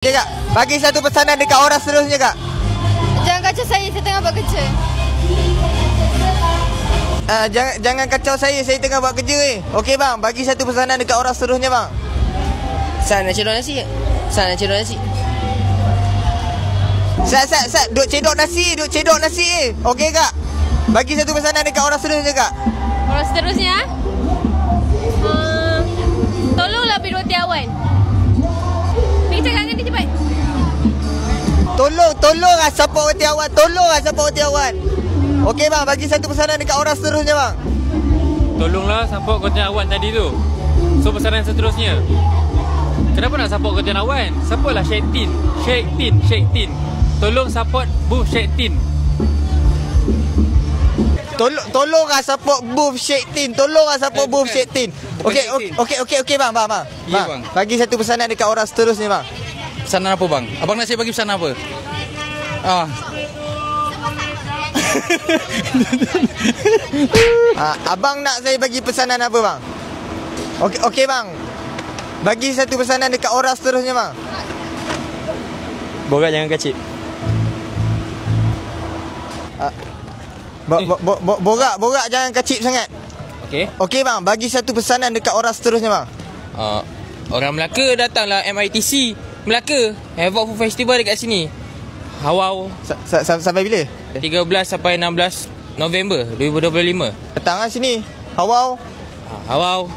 Ya kak, bagi satu pesanan dekat orang seterusnya kak. Jangan kacau saya tengah buat kerja. Jangan kacau saya tengah buat kerja ni. Okey bang, bagi satu pesanan dekat orang seterusnya bang. Sat nak cedok nasi. Sat nak cedok nasi. Sat, duk cedok nasi. Okey kak. Bagi satu pesanan dekat orang seterusnya kak. Orang seterusnya, tolonglah beri roti awan. Pergi cakap dengan dia cepat. Tolong support roti awan. Support roti awan. Okey bang, bagi satu pesanan dekat orang seterusnya bang. Tolonglah support konten awan tadi tu. So pesanan seterusnya, kenapa nak support konten awan? Supportlah Sheikh Tin. Tolong support booth Sheikh Tin. Tolonglah support booth Sheikh Tin. Booth Sheikh Tin. Okey bang. Ya, bang. Bagi satu pesanan dekat orang seterusnya bang. Pesanan apa bang? Abang nak saya bagi pesanan apa? Abang nak saya bagi pesanan apa bang? Okey bang. Bagi satu pesanan dekat orang seterusnya bang. Borak jangan kacip. Borak jangan kacip sangat. Okey bang, bagi satu pesanan dekat orang seterusnya bang. Orang Melaka datanglah MITC Melaka Havoc Food Festival dekat sini. Hawau Sampai bila? 13 sampai 16 November 2025. Datang lah sini. Hawau. Hawau